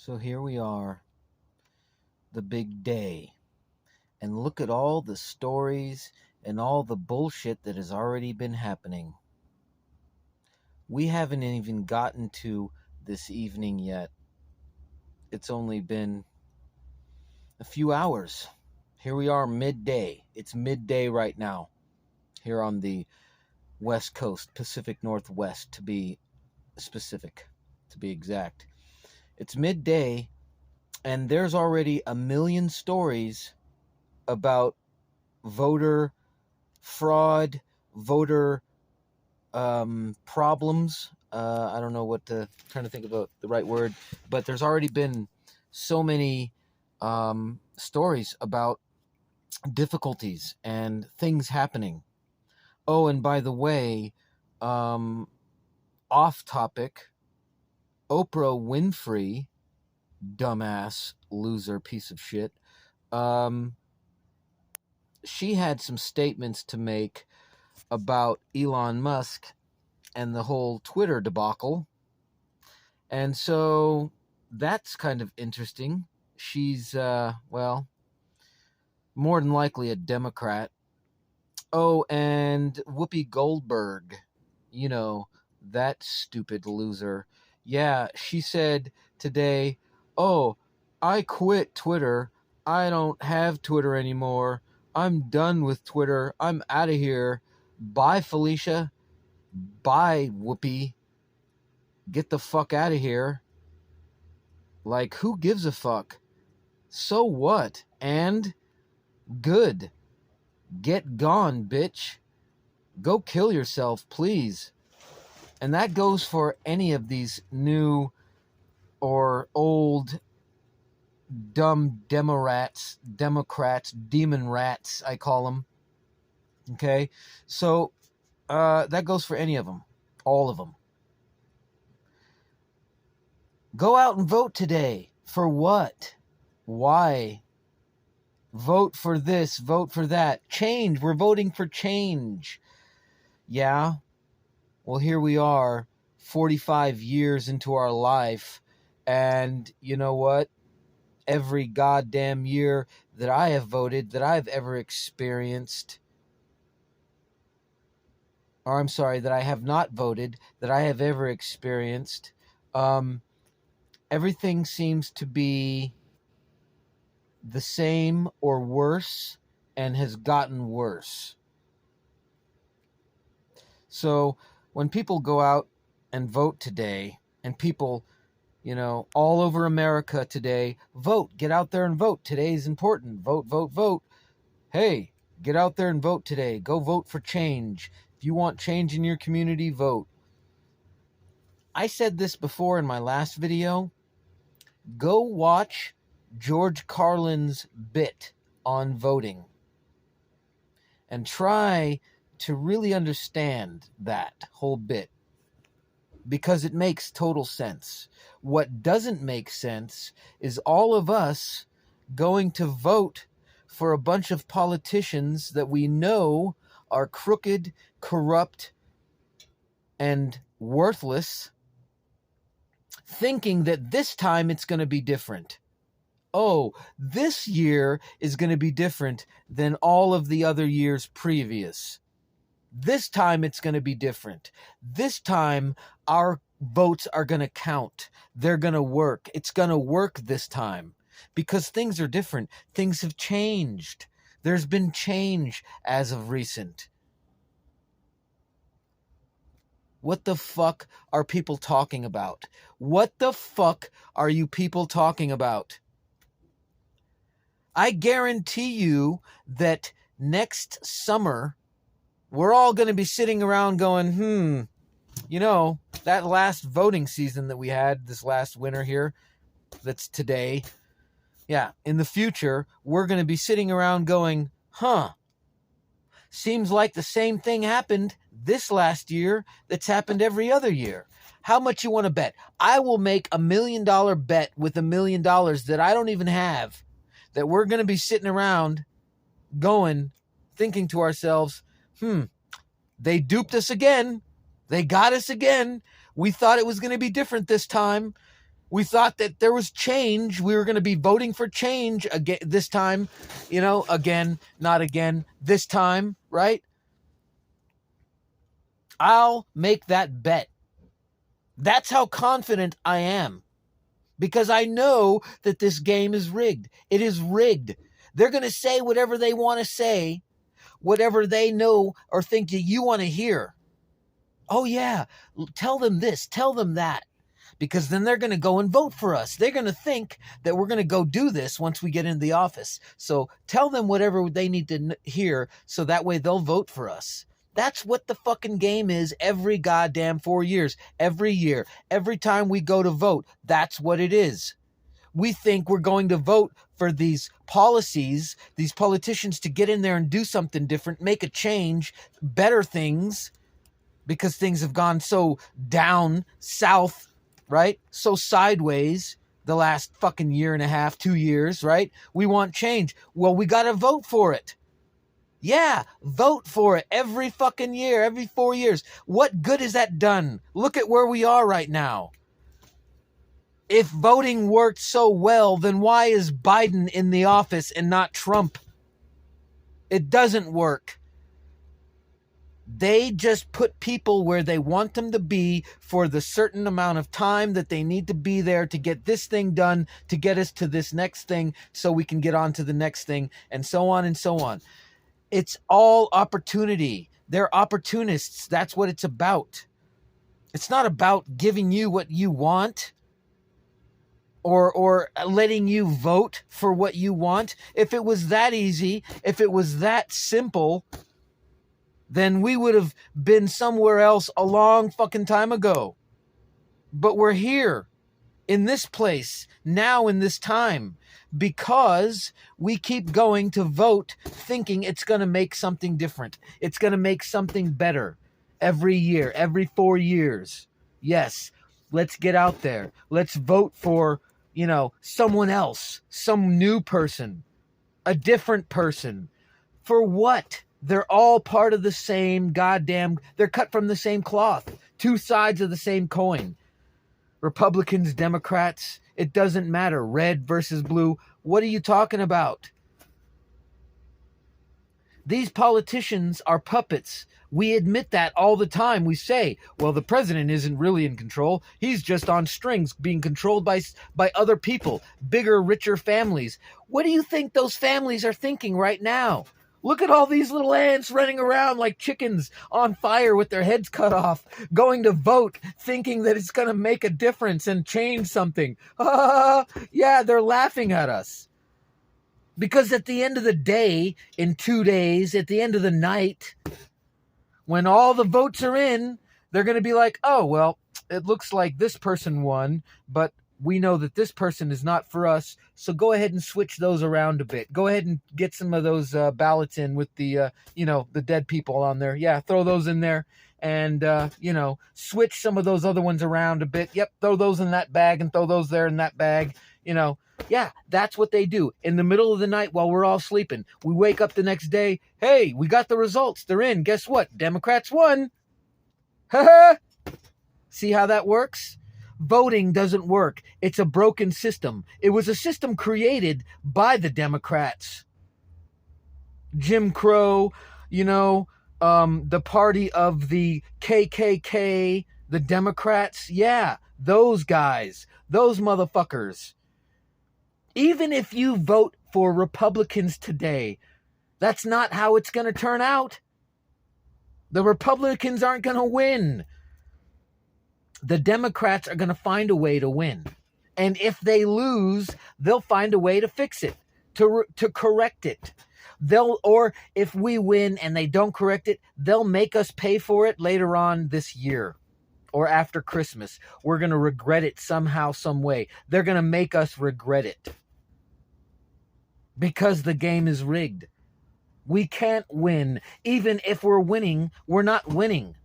So here we are, the big day. And look at all the stories and all the bullshit that has already been happening. We haven't even gotten to this evening yet. It's only been a few hours. Here we are, midday. It's midday right now, here on the West Coast, Pacific Northwest, to be specific, to be exact. It's midday, and there's already a million stories about voter fraud, voter problems. I don't know trying to think about the right word, but there's already been so many stories about difficulties and things happening. Oh, and by the way, off topic, Oprah Winfrey, dumbass, loser, piece of shit, she had some statements to make about Elon Musk and the whole Twitter debacle. And so that's kind of interesting. She's, more than likely a Democrat. Oh, and Whoopi Goldberg, that stupid loser. Yeah, she said today, oh, I quit Twitter. I don't have Twitter anymore. I'm done with Twitter. I'm out of here. Bye, Felicia. Bye, Whoopi. Get the fuck out of here. Like, who gives a fuck? So what? And good. Get gone, bitch. Go kill yourself, please. And that goes for any of these new or old dumb Democrats, demon rats, I call them. Okay? So, that goes for any of them. All of them. Go out and vote today. For what? Why? Vote for this, vote for that. Change. We're voting for change. Yeah? Well, here we are, 45 years into our life, and you know what? Every goddamn year that I have voted, that I've ever experienced, or I'm sorry, that I have not voted, that I have ever experienced, everything seems to be the same or worse, and has gotten worse. So when people go out and vote today, and people, all over America today, vote, get out there and vote. Today is important. Vote, vote, vote. Hey, get out there and vote today. Go vote for change. If you want change in your community, vote. I said this before in my last video. Go watch George Carlin's bit on voting and try to really understand that whole bit, because it makes total sense. What doesn't make sense is all of us going to vote for a bunch of politicians that we know are crooked, corrupt, and worthless, thinking that this time it's going to be different. Oh, this year is going to be different than all of the other years previous. This time it's going to be different. This time our votes are going to count. They're going to work. It's going to work this time because things are different. Things have changed. There's been change as of recent. What the fuck are people talking about? What the fuck are you people talking about? I guarantee you that next summer, we're all going to be sitting around going, that last voting season that we had this last winter here, that's today. Yeah, in the future, we're going to be sitting around going, seems like the same thing happened this last year that's happened every other year. How much you want to bet? I will make $1 million bet with $1 million that I don't even have, that we're going to be sitting around going, thinking to ourselves, they duped us again. They got us again. We thought it was going to be different this time. We thought that there was change. We were going to be voting for change again this time, again, not again, this time, right? I'll make that bet. That's how confident I am. Because I know that this game is rigged. It is rigged. They're going to say whatever they want to say, whatever they know or think that you want to hear. Oh, yeah, tell them this, tell them that. Because then they're going to go and vote for us. They're going to think that we're going to go do this once we get into the office. So tell them whatever they need to hear so that way they'll vote for us. That's what the fucking game is every goddamn 4 years. Every year. Every time we go to vote, that's what it is. We think we're going to vote for these policies, these politicians to get in there and do something different, make a change, better things, because things have gone so down south, right? So sideways the last fucking year and a half, 2 years, right? We want change. Well, we got to vote for it. Yeah, vote for it every fucking year, every 4 years. What good has that done? Look at where we are right now. If voting worked so well, then why is Biden in the office and not Trump? It doesn't work. They just put people where they want them to be for the certain amount of time that they need to be there to get this thing done, to get us to this next thing so we can get on to the next thing, and so on and so on. It's all opportunity. They're opportunists. That's what it's about. It's not about giving you what you want or letting you vote for what you want. If it was that easy, if it was that simple, then we would have been somewhere else a long fucking time ago. But we're here in this place now in this time because we keep going to vote thinking it's going to make something different. It's going to make something better every year, every 4 years. Yes, let's get out there. Let's vote for, someone else, some new person, a different person. For what? They're all part of the same they're cut from the same cloth. Two sides of the same coin. Republicans, Democrats, it doesn't matter. Red versus blue. What are you talking about? These politicians are puppets. We admit that all the time. We say, well, the president isn't really in control. He's just on strings, being controlled by other people, bigger, richer families. What do you think those families are thinking right now? Look at all these little ants running around like chickens on fire with their heads cut off, going to vote, thinking that it's going to make a difference and change something. Yeah, they're laughing at us. Because at the end of the day, in 2 days, at the end of the night, when all the votes are in, they're going to be like, oh, well, it looks like this person won, but we know that this person is not for us, so go ahead and switch those around a bit. Go ahead and get some of those ballots in with the, the dead people on there. Yeah, throw those in there and, switch some of those other ones around a bit. Yep, throw those in that bag and throw those there in that bag, Yeah, that's what they do. In the middle of the night while we're all sleeping, we wake up the next day. Hey, we got the results. They're in. Guess what? Democrats won. Ha-ha! See how that works? Voting doesn't work. It's a broken system. It was a system created by the Democrats. Jim Crow, the party of the KKK, the Democrats. Yeah, those guys, those motherfuckers. Even if you vote for Republicans today, that's not how it's going to turn out. The Republicans aren't going to win. The Democrats are going to find a way to win. And if they lose, they'll find a way to fix it, to correct it. Or if we win and they don't correct it, they'll make us pay for it later on this year or after Christmas. We're going to regret it somehow, some way. They're going to make us regret it because the game is rigged. We can't win. Even if we're winning, we're not winning.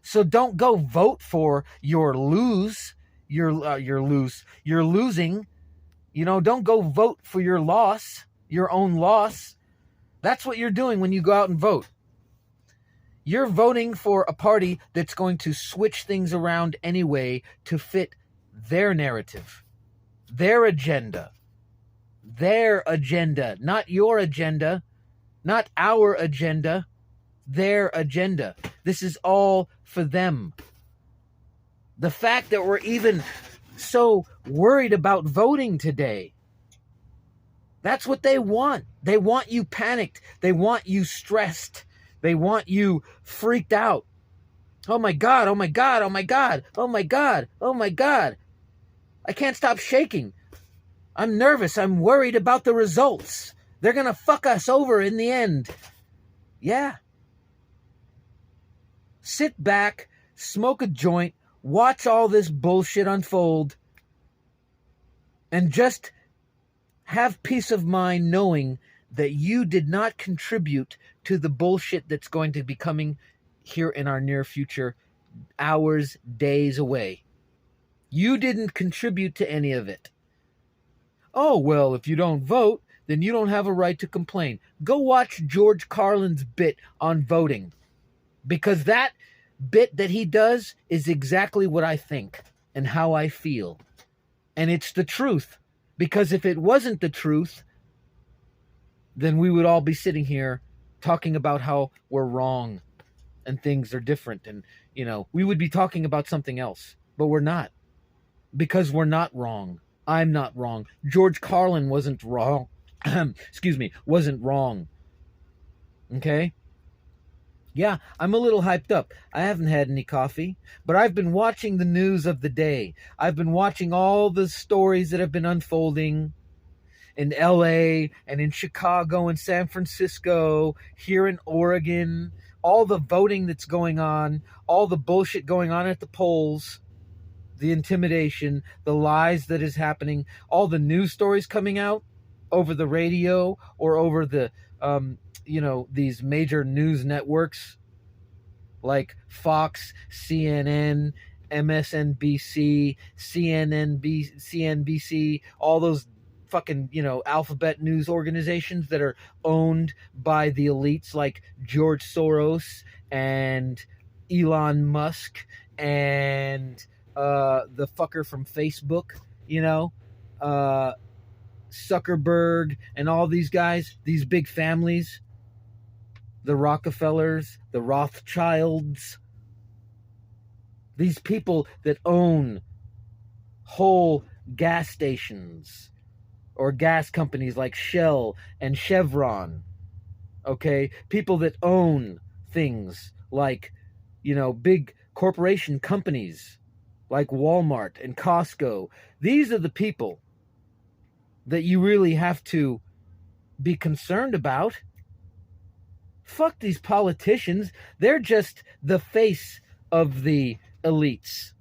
So don't go vote for your lose. You're losing. Don't go vote for your loss, your own loss. That's what you're doing when you go out and vote. You're voting for a party that's going to switch things around anyway to fit their narrative, their agenda, not your agenda, not our agenda, their agenda. This is all for them. The fact that we're even so worried about voting today, that's what they want. They want you panicked. They want you stressed. They want you freaked out. Oh my God, oh my God, oh my God, oh my God, oh my God. I can't stop shaking. I'm nervous. I'm worried about the results. They're going to fuck us over in the end. Yeah. Sit back, smoke a joint, watch all this bullshit unfold, and just have peace of mind knowing that you did not contribute to the bullshit that's going to be coming here in our near future, hours, days away. You didn't contribute to any of it. Oh, well, if you don't vote, then you don't have a right to complain. Go watch George Carlin's bit on voting, because that bit that he does is exactly what I think and how I feel. And it's the truth, because if it wasn't the truth, then we would all be sitting here talking about how we're wrong and things are different. And, we would be talking about something else, but we're not, because we're not wrong. I'm not wrong. George Carlin wasn't wrong. Wasn't wrong. Okay? Yeah, I'm a little hyped up. I haven't had any coffee, but I've been watching the news of the day. I've been watching all the stories that have been unfolding in LA and in Chicago and San Francisco, here in Oregon, all the voting that's going on, all the bullshit going on at the polls, the intimidation, the lies that is happening, all the news stories coming out over the radio or over the, these major news networks like Fox, CNN, MSNBC, CNBC, all those fucking, alphabet news organizations that are owned by the elites like George Soros and Elon Musk and the fucker from Facebook, Zuckerberg and all these guys, these big families, the Rockefellers, the Rothschilds, these people that own whole gas stations or gas companies like Shell and Chevron, okay? People that own things like, big corporation companies like Walmart and Costco. These are the people that you really have to be concerned about. Fuck these politicians. They're just the face of the elites.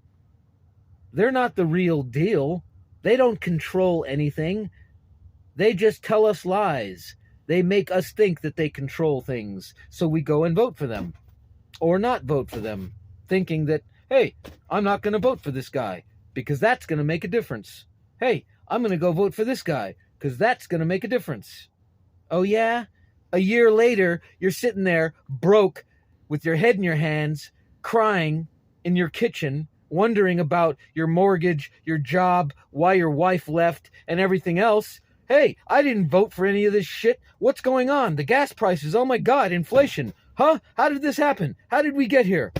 They're not the real deal. They don't control anything. They just tell us lies. They make us think that they control things. So we go and vote for them. Or not vote for them. Thinking that, hey, I'm not going to vote for this guy because that's going to make a difference. Hey, I'm going to go vote for this guy because that's going to make a difference. Oh, yeah? A year later, you're sitting there broke with your head in your hands, crying in your kitchen, wondering about your mortgage, your job, why your wife left, and everything else. Hey, I didn't vote for any of this shit. What's going on? The gas prices, oh my God, inflation. Huh? How did this happen? How did we get here?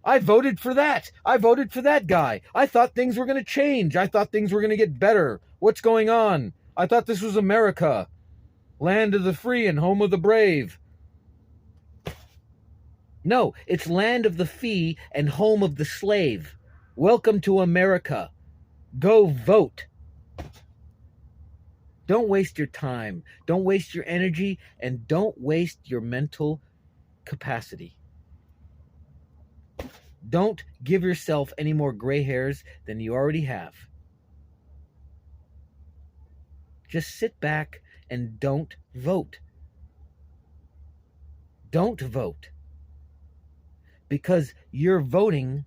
I voted for that. I voted for that guy. I thought things were going to change. I thought things were going to get better. What's going on? I thought this was America. Land of the free and home of the brave. No, it's land of the fee and home of the slave. Welcome to America. Go vote. Don't waste your time. Don't waste your energy, and don't waste your mental capacity. Don't give yourself any more gray hairs than you already have. Just sit back and don't vote. Don't vote. Because you're voting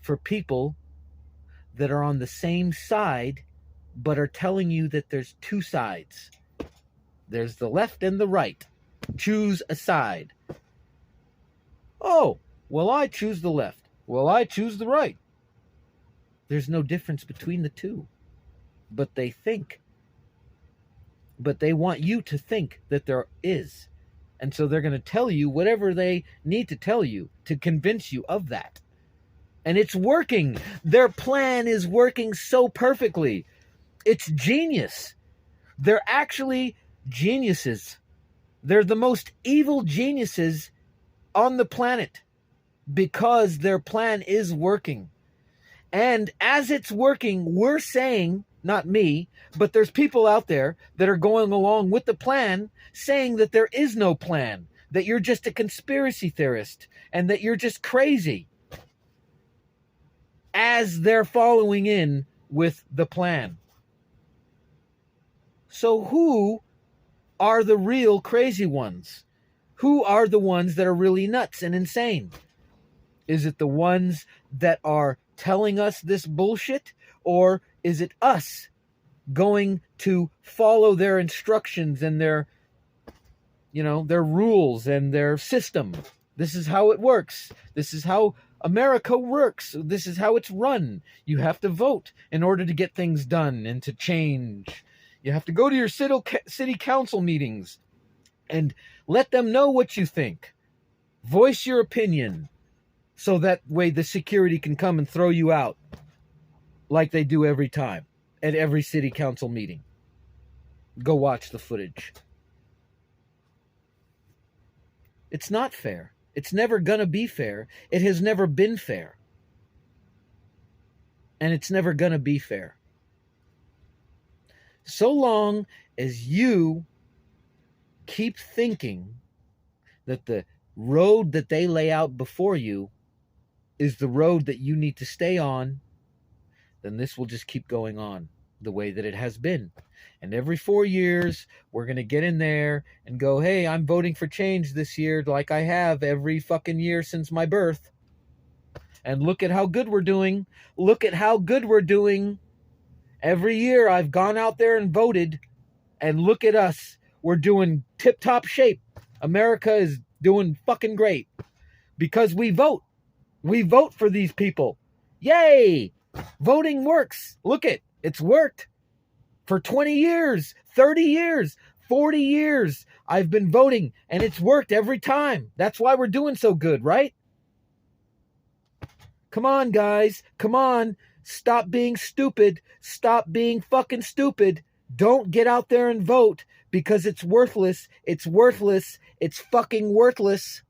for people that are on the same side, but are telling you that there's two sides. There's the left and the right. Choose a side. Oh, well, I choose the left. Well, I choose the right. There's no difference between the two. But they think. But they want you to think that there is. And so they're going to tell you whatever they need to tell you to convince you of that. And it's working. Their plan is working so perfectly. It's genius. They're actually geniuses. They're the most evil geniuses on the planet because their plan is working. And as it's working, we're saying, not me, but there's people out there that are going along with the plan saying that there is no plan, that you're just a conspiracy theorist, and that you're just crazy, as they're following in with the plan. So who are the real crazy ones? Who are the ones that are really nuts and insane? Is it the ones that are telling us this bullshit? Or is it us going to follow their instructions and their rules and their system? This is how it works. This is how America works. This is how it's run. You have to vote in order to get things done and to change. You have to go to your city council meetings and let them know what you think. Voice your opinion so that way the security can come and throw you out like they do every time at every city council meeting. Go watch the footage. It's not fair. It's never gonna be fair. It has never been fair. And it's never gonna be fair. So long as you keep thinking that the road that they lay out before you is the road that you need to stay on, then this will just keep going on the way that it has been. And every 4 years, we're going to get in there and go, hey, I'm voting for change this year like I have every fucking year since my birth. And look at how good we're doing. Look at how good we're doing. Every year I've gone out there and voted, and look at us. We're doing tip-top shape. America is doing fucking great because we vote. We vote for these people. Yay! Voting works. Look it. It's worked. For 20 years, 30 years, 40 years, I've been voting, and it's worked every time. That's why we're doing so good, right? Come on, guys. Come on. Stop being stupid. Stop being fucking stupid. Don't get out there and vote because it's worthless. It's worthless. It's fucking worthless.